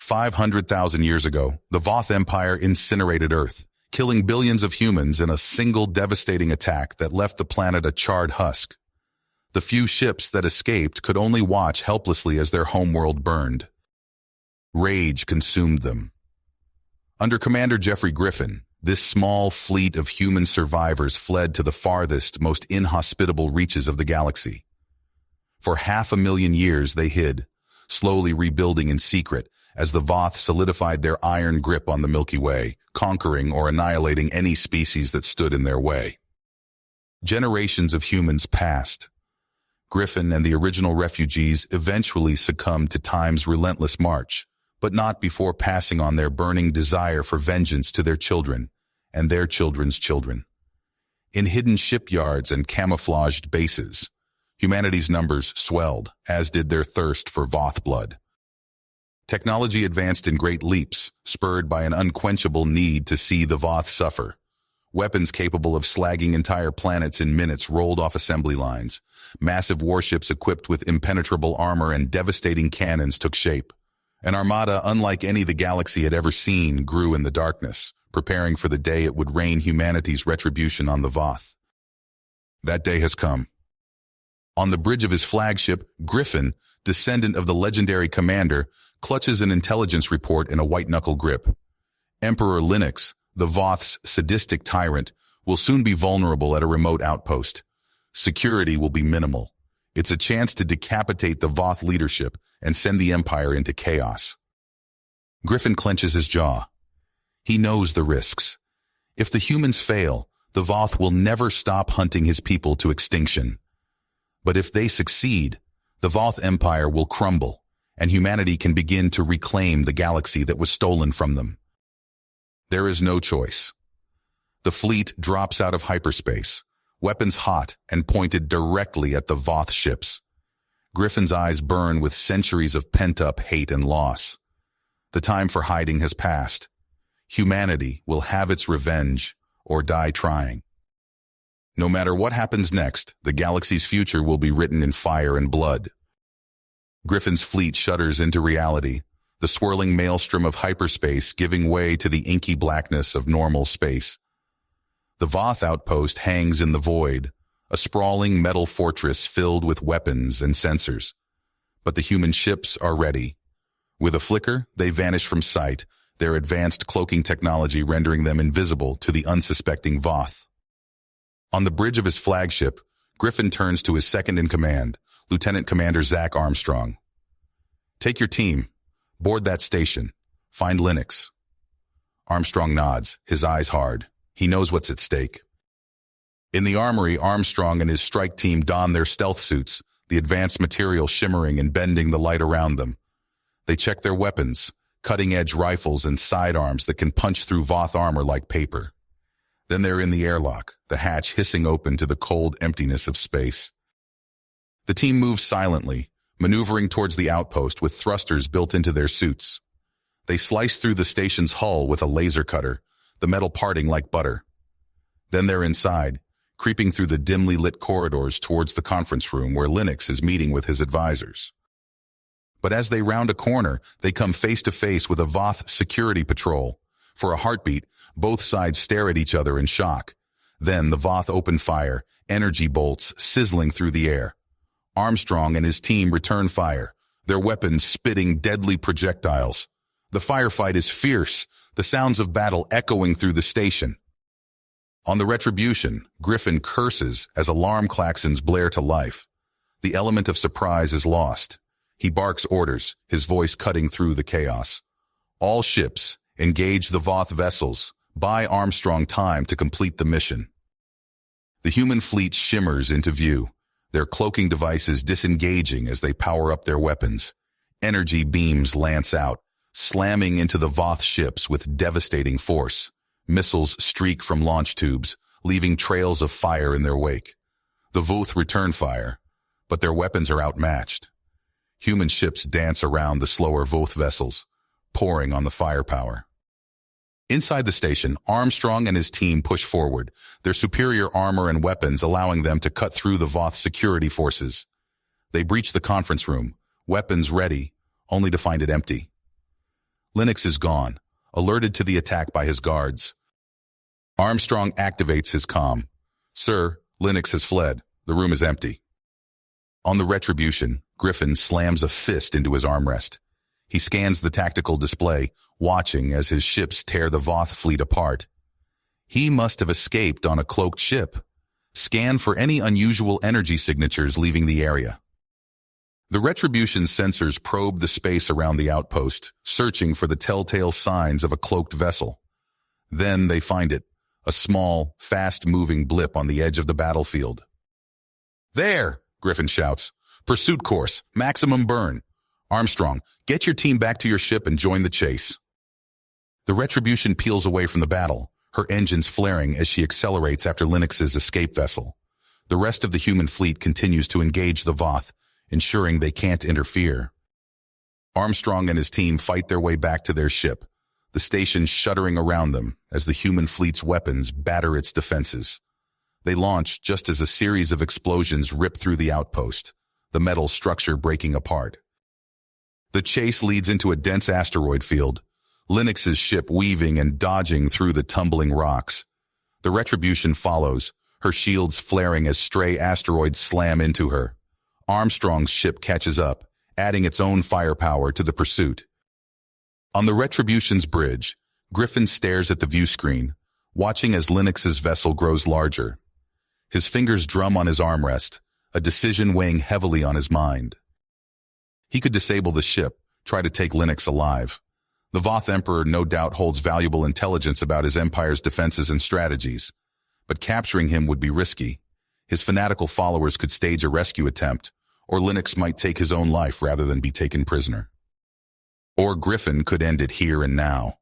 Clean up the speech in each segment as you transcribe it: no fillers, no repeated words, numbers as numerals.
500,000 years ago, the Voth Empire incinerated Earth, killing billions of humans in a single devastating attack that left the planet a charred husk. The few ships that escaped could only watch helplessly as their homeworld burned. Rage consumed them. Under Commander Jeffrey Griffin, this small fleet of human survivors fled to the farthest, most inhospitable reaches of the galaxy. For 500,000 years they hid, slowly rebuilding in secret as the Voth solidified their iron grip on the Milky Way, conquering or annihilating any species that stood in their way. Generations of humans passed. Griffin and the original refugees eventually succumbed to time's relentless march, but not before passing on their burning desire for vengeance to their children and their children's children. In hidden shipyards and camouflaged bases, humanity's numbers swelled, as did their thirst for Voth blood. Technology advanced in great leaps, spurred by an unquenchable need to see the Voth suffer. Weapons capable of slagging entire planets in minutes rolled off assembly lines. Massive warships equipped with impenetrable armor and devastating cannons took shape. An armada unlike any the galaxy had ever seen grew in the darkness, preparing for the day it would rain humanity's retribution on the Voth. That day has come. On the bridge of his flagship, Griffin, descendant of the legendary commander, clutches an intelligence report in a white-knuckle grip. Emperor Linux, the Voth's sadistic tyrant, will soon be vulnerable at a remote outpost. Security will be minimal. It's a chance to decapitate the Voth leadership and send the Empire into chaos. Griffin clenches his jaw. He knows the risks. If the humans fail, the Voth will never stop hunting his people to extinction. But if they succeed, the Voth Empire will crumble, and humanity can begin to reclaim the galaxy that was stolen from them. There is no choice. The fleet drops out of hyperspace, weapons hot and pointed directly at the Voth ships. Griffin's eyes burn with centuries of pent-up hate and loss. The time for hiding has passed. Humanity will have its revenge or die trying. No matter what happens next, the galaxy's future will be written in fire and blood. Griffin's fleet shudders into reality, the swirling maelstrom of hyperspace giving way to the inky blackness of normal space. The Voth outpost hangs in the void, a sprawling metal fortress filled with weapons and sensors. But the human ships are ready. With a flicker, they vanish from sight, their advanced cloaking technology rendering them invisible to the unsuspecting Voth. On the bridge of his flagship, Griffin turns to his second-in-command, Lieutenant Commander Zach Armstrong. Take your team. Board that station. Find Linux. Armstrong nods, his eyes hard. He knows what's at stake. In the armory, Armstrong and his strike team don their stealth suits, the advanced material shimmering and bending the light around them. They check their weapons, cutting-edge rifles and sidearms that can punch through Voth armor like paper. Then they're in the airlock, the hatch hissing open to the cold emptiness of space. The team moves silently, maneuvering towards the outpost with thrusters built into their suits. They slice through the station's hull with a laser cutter, the metal parting like butter. Then they're inside, creeping through the dimly lit corridors towards the conference room where Linux is meeting with his advisors. But as they round a corner, they come face to face with a Voth security patrol. For a heartbeat, both sides stare at each other in shock. Then the Voth open fire, energy bolts sizzling through the air. Armstrong and his team return fire, their weapons spitting deadly projectiles. The firefight is fierce, the sounds of battle echoing through the station. On the Retribution, Griffin curses as alarm klaxons blare to life. The element of surprise is lost. He barks orders, his voice cutting through the chaos. All ships, engage the Voth vessels. Buy Armstrong time to complete the mission. The human fleet shimmers into view, their cloaking devices disengaging as they power up their weapons. Energy beams lance out, slamming into the Voth ships with devastating force. Missiles streak from launch tubes, leaving trails of fire in their wake. The Voth return fire, but their weapons are outmatched. Human ships dance around the slower Voth vessels, pouring on the firepower. Inside the station, Armstrong and his team push forward, their superior armor and weapons allowing them to cut through the Voth security forces. They breach the conference room, weapons ready, only to find it empty. Linux is gone, alerted to the attack by his guards. Armstrong activates his comm. Sir, Linux has fled. The room is empty. On the Retribution, Griffin slams a fist into his armrest. He scans the tactical display, watching as his ships tear the Voth fleet apart. He must have escaped on a cloaked ship. Scan for any unusual energy signatures leaving the area. The Retribution's sensors probe the space around the outpost, searching for the telltale signs of a cloaked vessel. Then they find it, a small, fast-moving blip on the edge of the battlefield. There, Griffin shouts. Pursuit course, maximum burn. Armstrong, get your team back to your ship and join the chase. The Retribution peels away from the battle, her engines flaring as she accelerates after Linux's escape vessel. The rest of the human fleet continues to engage the Voth, ensuring they can't interfere. Armstrong and his team fight their way back to their ship, the station shuddering around them as the human fleet's weapons batter its defenses. They launch just as a series of explosions rip through the outpost, the metal structure breaking apart. The chase leads into a dense asteroid field, Linux's ship weaving and dodging through the tumbling rocks. The Retribution follows, her shields flaring as stray asteroids slam into her. Armstrong's ship catches up, adding its own firepower to the pursuit. On the Retribution's bridge, Griffin stares at the view screen, watching as Linux's vessel grows larger. His fingers drum on his armrest, a decision weighing heavily on his mind. He could disable the ship, try to take Linux alive. The Voth Emperor no doubt holds valuable intelligence about his empire's defenses and strategies, but capturing him would be risky. His fanatical followers could stage a rescue attempt, or Linux might take his own life rather than be taken prisoner. Or Griffin could end it here and now.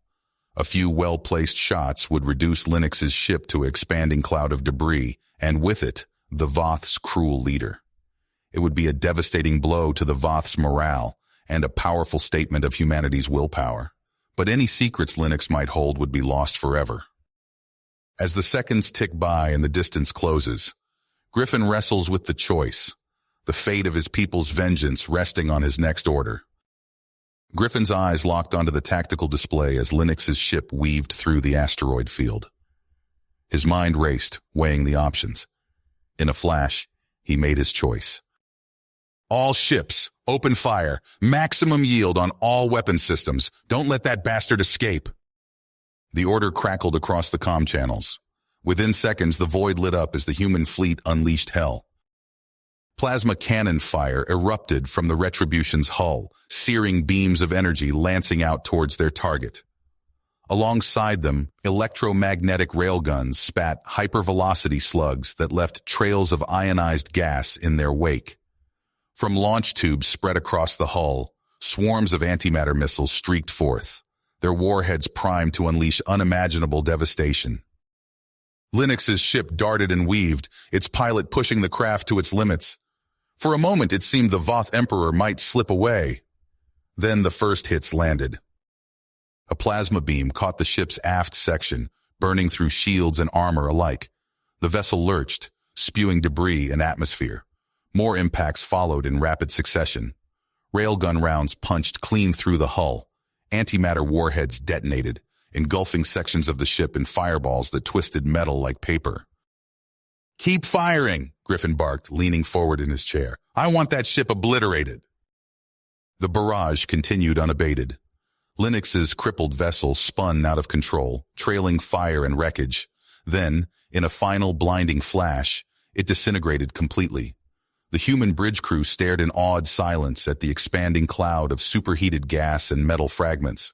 A few well-placed shots would reduce Linux's ship to an expanding cloud of debris, and with it, the Voth's cruel leader. It would be a devastating blow to the Voth's morale and a powerful statement of humanity's willpower. But any secrets Linux might hold would be lost forever. As the seconds tick by and the distance closes, Griffin wrestles with the choice, the fate of his people's vengeance resting on his next order. Griffin's eyes locked onto the tactical display as Linux's ship weaved through the asteroid field. His mind raced, weighing the options. In a flash, he made his choice. All ships, open fire, maximum yield on all weapon systems. Don't let that bastard escape. The order crackled across the comm channels. Within seconds, the void lit up as the human fleet unleashed hell. Plasma cannon fire erupted from the Retribution's hull, searing beams of energy lancing out towards their target. Alongside them, electromagnetic railguns spat hypervelocity slugs that left trails of ionized gas in their wake. From launch tubes spread across the hull, swarms of antimatter missiles streaked forth, their warheads primed to unleash unimaginable devastation. Linux's ship darted and weaved, its pilot pushing the craft to its limits. For a moment, it seemed the Voth Emperor might slip away. Then the first hits landed. A plasma beam caught the ship's aft section, burning through shields and armor alike. The vessel lurched, spewing debris and atmosphere. More impacts followed in rapid succession. Railgun rounds punched clean through the hull. Antimatter warheads detonated, engulfing sections of the ship in fireballs that twisted metal like paper. "Keep firing," Griffin barked, leaning forward in his chair. "I want that ship obliterated." The barrage continued unabated. Linux's crippled vessel spun out of control, trailing fire and wreckage. Then, in a final blinding flash, it disintegrated completely. The human bridge crew stared in awed silence at the expanding cloud of superheated gas and metal fragments.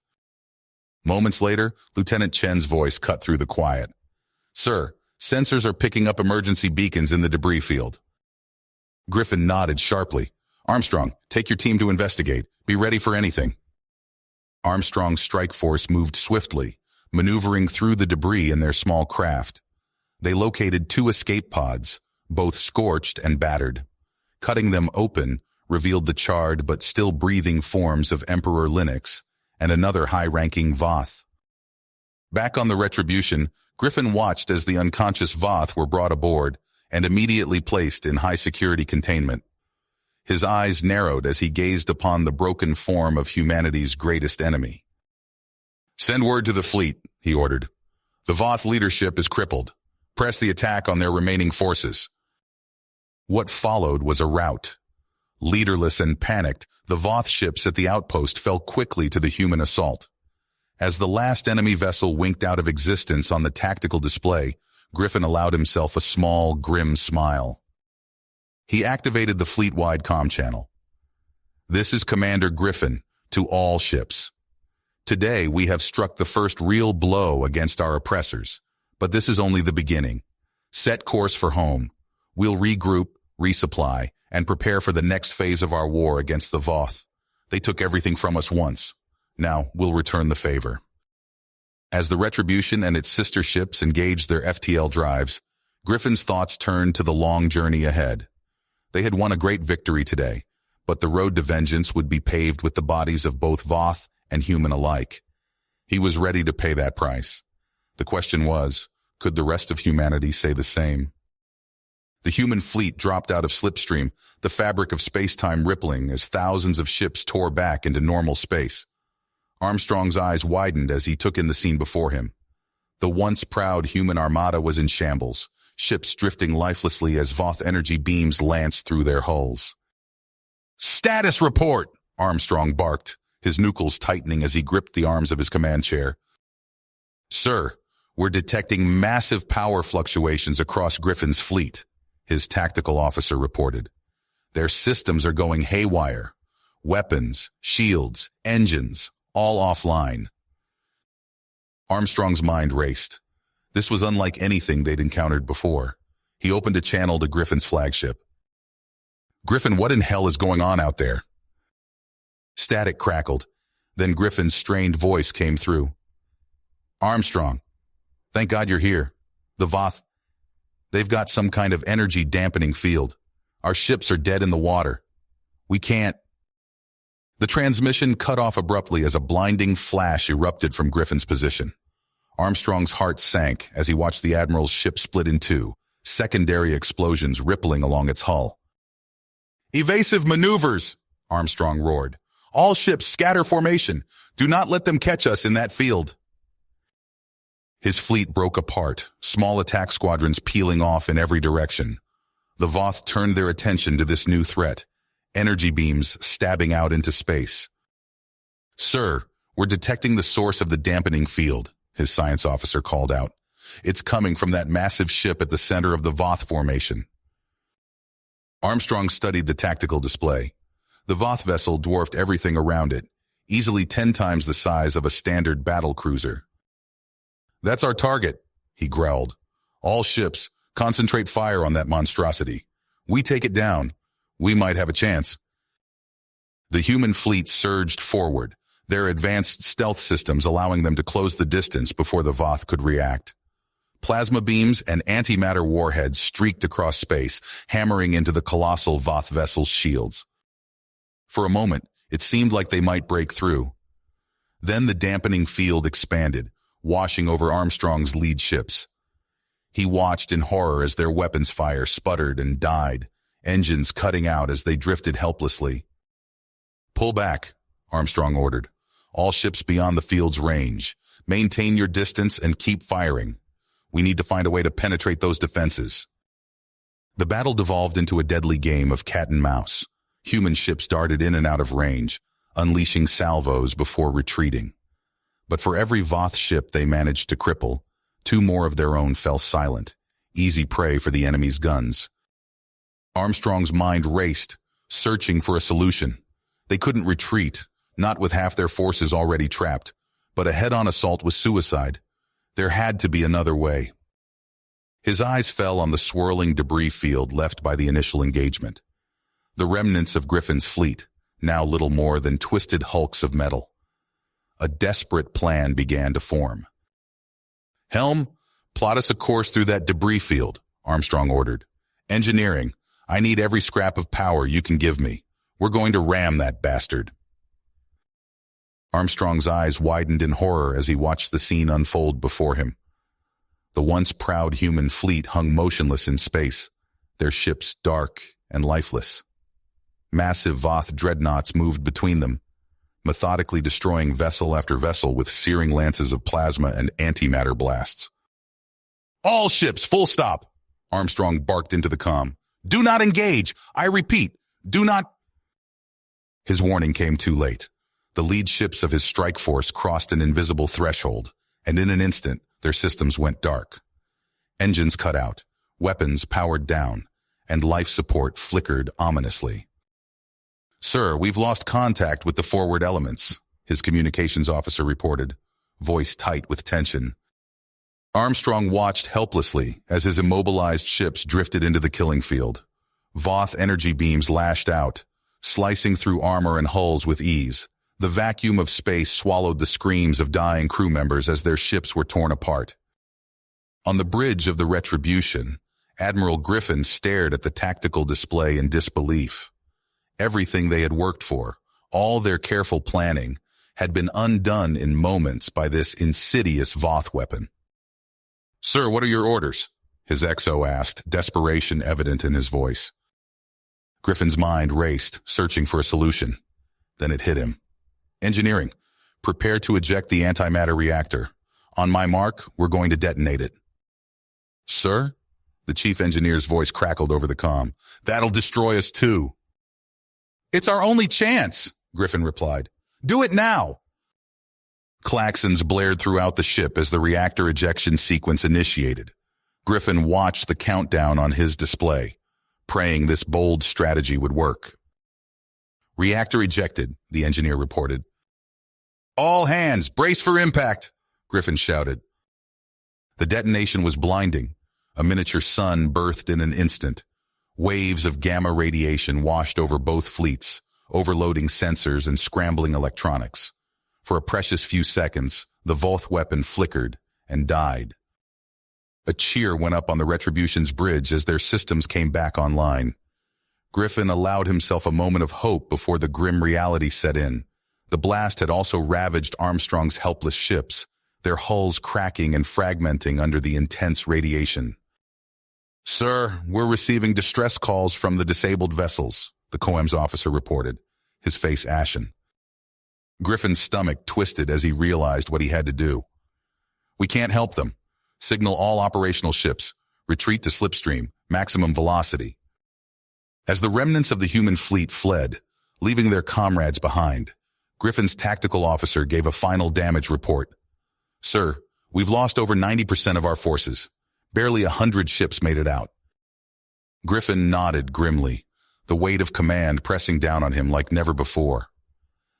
Moments later, Lieutenant Chen's voice cut through the quiet. "Sir, sensors are picking up emergency beacons in the debris field." Griffin nodded sharply. "Armstrong, take your team to investigate. Be ready for anything." Armstrong's strike force moved swiftly, maneuvering through the debris in their small craft. They located 2 escape pods, both scorched and battered. Cutting them open revealed the charred but still breathing forms of Emperor Linux and another high-ranking Voth. Back on the Retribution, Griffin watched as the unconscious Voth were brought aboard and immediately placed in high-security containment. His eyes narrowed as he gazed upon the broken form of humanity's greatest enemy. Send word to the fleet, he ordered. The Voth leadership is crippled. Press the attack on their remaining forces. What followed was a rout. Leaderless and panicked, the Voth ships at the outpost fell quickly to the human assault. As the last enemy vessel winked out of existence on the tactical display, Griffin allowed himself a small, grim smile. He activated the fleet-wide comm channel. This is Commander Griffin, to all ships. Today we have struck the first real blow against our oppressors, but this is only the beginning. Set course for home. We'll regroup, resupply, and prepare for the next phase of our war against the Voth. They took everything from us once. Now we'll return the favor. As the Retribution and its sister ships engaged their FTL drives, Griffin's thoughts turned to the long journey ahead. They had won a great victory today, but the road to vengeance would be paved with the bodies of both Voth and human alike. He was ready to pay that price. The question was, could the rest of humanity say the same? The human fleet dropped out of slipstream, the fabric of space-time rippling as thousands of ships tore back into normal space. Armstrong's eyes widened as he took in the scene before him. The once proud human armada was in shambles, ships drifting lifelessly as Voth energy beams lanced through their hulls. "Status report!" Armstrong barked, his knuckles tightening as he gripped the arms of his command chair. "Sir, we're detecting massive power fluctuations across Griffin's fleet," his tactical officer reported. "Their systems are going haywire. Weapons, shields, engines, all offline." Armstrong's mind raced. This was unlike anything they'd encountered before. He opened a channel to Griffin's flagship. "Griffin, what in hell is going on out there?" Static crackled. Then Griffin's strained voice came through. "Armstrong, thank God you're here. The Voth, they've got some kind of energy dampening field. Our ships are dead in the water. We can't..." The transmission cut off abruptly as a blinding flash erupted from Griffin's position. Armstrong's heart sank as he watched the Admiral's ship split in two, secondary explosions rippling along its hull. "Evasive maneuvers!" Armstrong roared. "All ships scatter formation. Do not let them catch us in that field." His fleet broke apart, small attack squadrons peeling off in every direction. The Voth turned their attention to this new threat, energy beams stabbing out into space. "Sir, we're detecting the source of the dampening field," his science officer called out. "It's coming from that massive ship at the center of the Voth formation." Armstrong studied the tactical display. The Voth vessel dwarfed everything around it, easily 10 times the size of a standard battle cruiser. "That's our target," he growled. "All ships, concentrate fire on that monstrosity. We take it down. We might have a chance." The human fleet surged forward, their advanced stealth systems allowing them to close the distance before the Voth could react. Plasma beams and antimatter warheads streaked across space, hammering into the colossal Voth vessel's shields. For a moment, it seemed like they might break through. Then the dampening field expanded, washing over Armstrong's lead ships. He watched in horror as their weapons fire sputtered and died, engines cutting out as they drifted helplessly. "Pull back," Armstrong ordered. "All ships beyond the field's range. Maintain your distance and keep firing. We need to find a way to penetrate those defenses." The battle devolved into a deadly game of cat and mouse. Human ships darted in and out of range, unleashing salvos before retreating. But for every Voth ship they managed to cripple, 2 more of their own fell silent, easy prey for the enemy's guns. Armstrong's mind raced, searching for a solution. They couldn't retreat, not with half their forces already trapped, but a head-on assault was suicide. There had to be another way. His eyes fell on the swirling debris field left by the initial engagement. The remnants of Griffin's fleet, now little more than twisted hulks of metal. A desperate plan began to form. "Helm, plot us a course through that debris field," Armstrong ordered. "Engineering, I need every scrap of power you can give me. We're going to ram that bastard." Armstrong's eyes widened in horror as he watched the scene unfold before him. The once proud human fleet hung motionless in space, their ships dark and lifeless. Massive Voth dreadnoughts moved between them, methodically destroying vessel after vessel with searing lances of plasma and antimatter blasts. "All ships, full stop!" Armstrong barked into the comm. "Do not engage! I repeat, do not—" His warning came too late. The lead ships of his strike force crossed an invisible threshold, and in an instant, their systems went dark. Engines cut out, weapons powered down, and life support flickered ominously. "Sir, we've lost contact with the forward elements," his communications officer reported, voice tight with tension. Armstrong watched helplessly as his immobilized ships drifted into the killing field. Voth energy beams lashed out, slicing through armor and hulls with ease. The vacuum of space swallowed the screams of dying crew members as their ships were torn apart. On the bridge of the Retribution, Admiral Griffin stared at the tactical display in disbelief. Everything they had worked for, all their careful planning, had been undone in moments by this insidious Voth weapon. "Sir, what are your orders?" his XO asked, desperation evident in his voice. Griffin's mind raced, searching for a solution. Then it hit him. "Engineering, prepare to eject the antimatter reactor. On my mark, we're going to detonate it." "Sir?" The chief engineer's voice crackled over the comm. "That'll destroy us too." "It's our only chance," Griffin replied. "Do it now." Klaxons blared throughout the ship as the reactor ejection sequence initiated. Griffin watched the countdown on his display, praying this bold strategy would work. "Reactor ejected," the engineer reported. "All hands, brace for impact," Griffin shouted. The detonation was blinding. A miniature sun birthed in an instant. Waves of gamma radiation washed over both fleets, overloading sensors and scrambling electronics. For a precious few seconds, the Voth weapon flickered and died. A cheer went up on the Retribution's bridge as their systems came back online. Griffin allowed himself a moment of hope before the grim reality set in. The blast had also ravaged Armstrong's helpless ships, their hulls cracking and fragmenting under the intense radiation. "Sir, we're receiving distress calls from the disabled vessels," the COEM's officer reported, his face ashen. Griffin's stomach twisted as he realized what he had to do. "We can't help them. Signal all operational ships. Retreat to slipstream. Maximum velocity." As the remnants of the human fleet fled, leaving their comrades behind, Griffin's tactical officer gave a final damage report. "Sir, we've lost over 90% of our forces. Barely 100 ships made it out." Griffin nodded grimly, the weight of command pressing down on him like never before.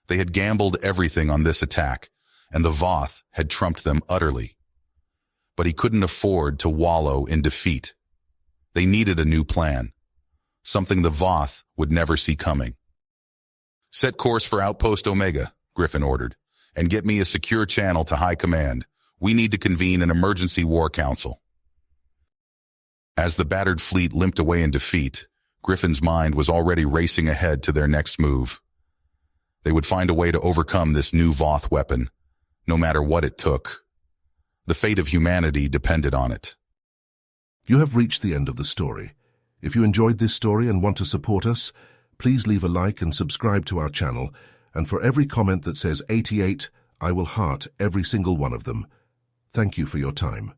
They had gambled everything on this attack, and the Voth had trumped them utterly. But he couldn't afford to wallow in defeat. They needed a new plan, something the Voth would never see coming. "Set course for Outpost Omega," Griffin ordered, "and get me a secure channel to High Command. We need to convene an emergency war council." As the battered fleet limped away in defeat, Griffin's mind was already racing ahead to their next move. They would find a way to overcome this new Voth weapon, no matter what it took. The fate of humanity depended on it. You have reached the end of the story. If you enjoyed this story and want to support us, please leave a like and subscribe to our channel, and for every comment that says 88, I will heart every single one of them. Thank you for your time.